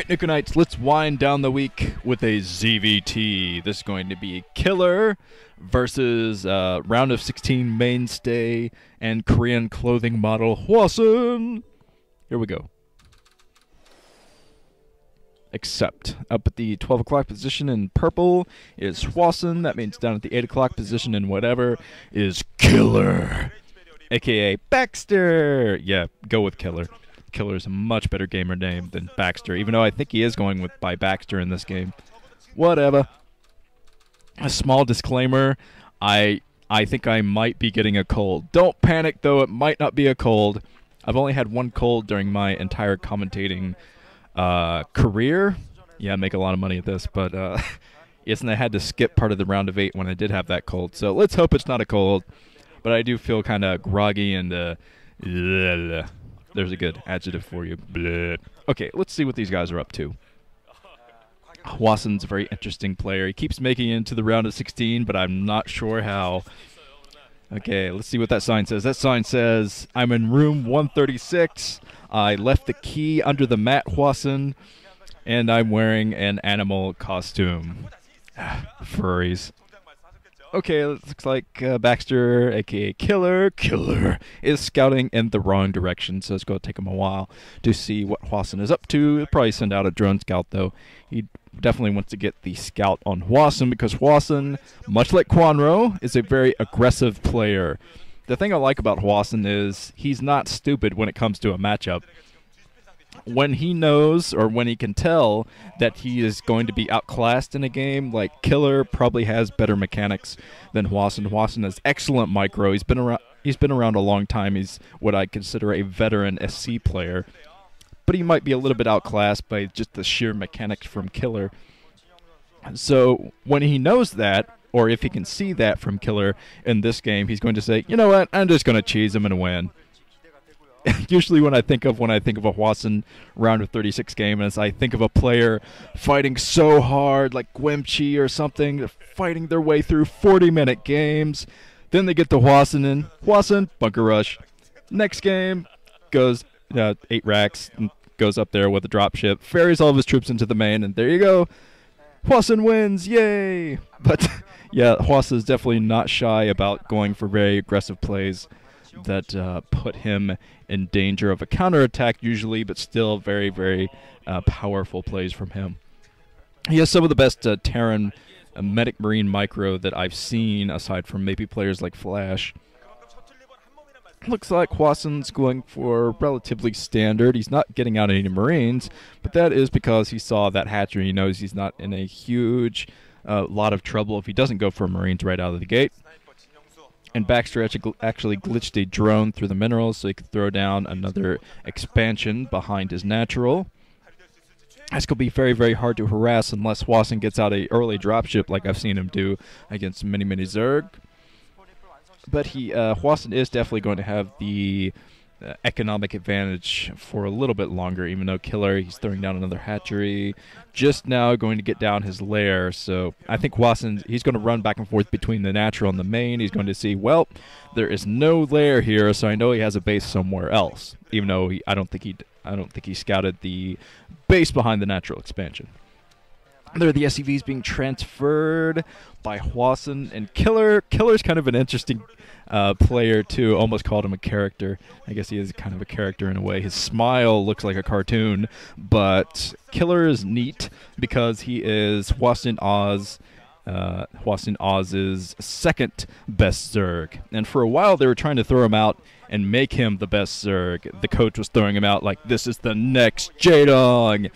Alright, Nikonites, let's wind down the week with a ZVT. This is going to be Killer versus round of 16 mainstay and Korean clothing model Hwasin. Here we go. Accept. Up at the 12 o'clock position in purple is Hwasin. That means down at the 8 o'clock position in whatever is Killer, aka Baxter. Yeah, go with Killer. Killer is a much better gamer name than Baxter, even though I think he is going by Baxter in this game. Whatever. A small disclaimer, I think I might be getting a cold. Don't panic, though, it might not be a cold. I've only had one cold during my entire commentating career. Yeah, I make a lot of money at this, but yes, and I had to skip part of the round of 8 when I did have that cold. So let's hope it's not a cold, but I do feel kind of groggy and there's a good adjective for you. Bleh. Okay, let's see what these guys are up to. Hwasin's a very interesting player. He keeps making it into the round of 16, but I'm not sure how. Okay, let's see what that sign says. That sign says, I'm in room 136. I left the key under the mat, Hwasin, and I'm wearing an animal costume. Furries. Okay, it looks like Baxter, a.k.a. Killer, is scouting in the wrong direction, so it's going to take him a while to see what Hwasin is up to. He'll probably send out a drone scout, though. He definitely wants to get the scout on Hwasin, because Hwasin, much like Quanro, is a very aggressive player. The thing I like about Hwasin is he's not stupid when it comes to a matchup. When he knows, or when he can tell, that he is going to be outclassed in a game, like Killer probably has better mechanics than Hwasin. Hwasin has excellent micro. He's been around a long time. He's what I consider a veteran SC player. But he might be a little bit outclassed by just the sheer mechanics from Killer. So when he knows that, or if he can see that from Killer in this game, he's going to say, you know what, I'm just going to cheese him and win. Usually when I think of a Hwasin round of 36 game, as I think of a player fighting so hard, like Gwemchi or something, fighting their way through 40-minute games. Then they get to Hwasin in. Hwasin, bunker rush. Next game, goes 8 racks, and goes up there with a dropship, ferries all of his troops into the main, and there you go. Hwasin wins, yay! But yeah, Hwasin is definitely not shy about going for very aggressive plays that put him in danger of a counterattack usually, but still very, very powerful plays from him. He has some of the best Terran Medic Marine micro that I've seen, aside from maybe players like Flash. Looks like Hwasin's going for relatively standard. He's not getting out any Marines, but that is because he saw that hatchery. He knows he's not in a huge lot of trouble if he doesn't go for Marines right out of the gate. And Baxter actually glitched a drone through the minerals so he could throw down another expansion behind his natural. That's going to be very, very hard to harass unless Hwasin gets out an early dropship like I've seen him do against many, many Zerg. But Hwasin is definitely going to have the economic advantage for a little bit longer, even though Killer, he's throwing down another hatchery, just now going to get down his lair. So I think Hwasin, he's going to run back and forth between the natural and the main. He's going to see, well, there is no lair here, so I know he has a base somewhere else, even though I don't think he scouted the base behind the natural expansion. There are the SCVs being transferred by Hwasin and Killer. Killer's kind of an interesting player, too. Almost called him a character. I guess he is kind of a character in a way. His smile looks like a cartoon, but Killer is neat because he is Hwasin Oz's second best Zerg. And for a while, they were trying to throw him out and make him the best Zerg. The coach was throwing him out like, this is the next Jaedong.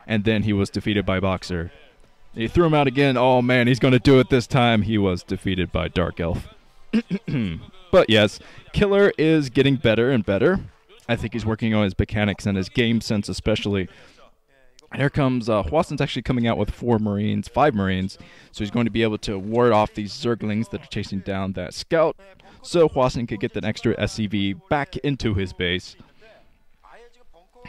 And then he was defeated by Boxer. He threw him out again. Oh, man, he's going to do it this time. He was defeated by Dark Elf. But yes, Killer is getting better and better. I think he's working on his mechanics and his game sense especially. And here comes Hwasin's actually coming out with 5 Marines. So he's going to be able to ward off these Zerglings that are chasing down that scout. So Hwasin could get that extra SCV back into his base.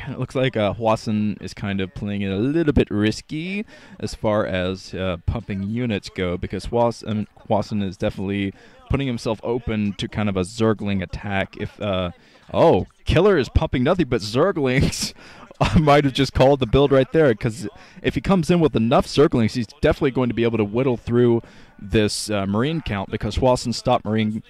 It looks like Hwasin is kind of playing it a little bit risky as far as pumping units go, because Hwasin is definitely putting himself open to kind of a Zergling attack. If oh, Killer is pumping nothing but Zerglings. I might have just called the build right there, because if he comes in with enough Zerglings, he's definitely going to be able to whittle through this Marine count, because Hwasin stopped Marine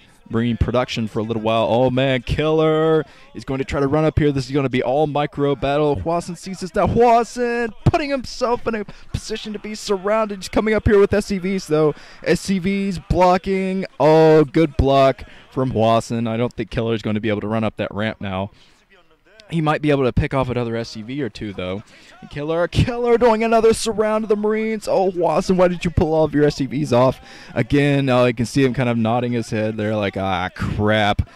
production for a little while. Oh man, Killer is going to try to run up here. This is going to be all micro battle. Hwasin sees this now. Hwasin putting himself in a position to be surrounded. He's coming up here with SCVs though. SCVs blocking. Oh, good block from Hwasin. I don't think Killer is going to be able to run up that ramp now. He might be able to pick off another SCV or two, though. Killer doing another surround of the Marines. Oh, Hwasin, why did you pull all of your SCVs off? Again, you can see him kind of nodding his head there like, ah, crap.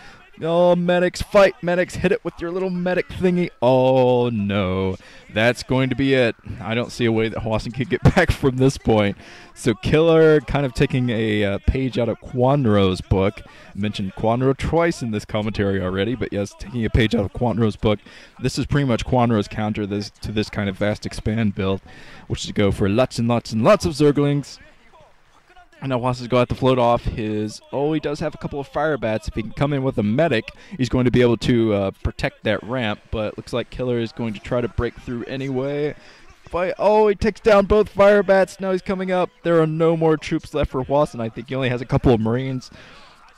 Oh, medics, fight, medics. Hit it with your little medic thingy. Oh, no. That's going to be it. I don't see a way that Hwasin can get back from this point. So Killer kind of taking a page out of Quanro's book. I mentioned Quanro twice in this commentary already, but yes, taking a page out of Quanro's book. This is pretty much Quanro's counter to this kind of vast expand build, which is to go for lots and lots and lots of Zerglings. And now Hwasin's going to have to float off his... Oh, he does have a couple of fire bats. If he can come in with a medic, he's going to be able to protect that ramp. But it looks like Killer is going to try to break through anyway. Oh, he takes down both fire bats. Now he's coming up. There are no more troops left for Hwasin. I think he only has a couple of Marines.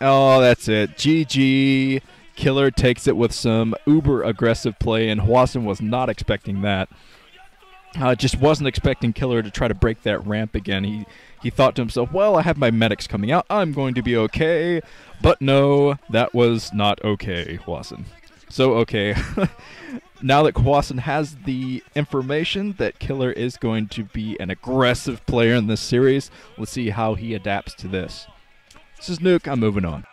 Oh, that's it. GG. Killer takes it with some uber aggressive play, and Hwasin was not expecting that. Just wasn't expecting Killer to try to break that ramp again. He thought to himself, well, I have my medics coming out. I'm going to be okay. But no, that was not okay, Hwasin. So, okay. Now that Hwasin has the information that Killer is going to be an aggressive player in this series, let's see how he adapts to this. This is Nuke. I'm moving on.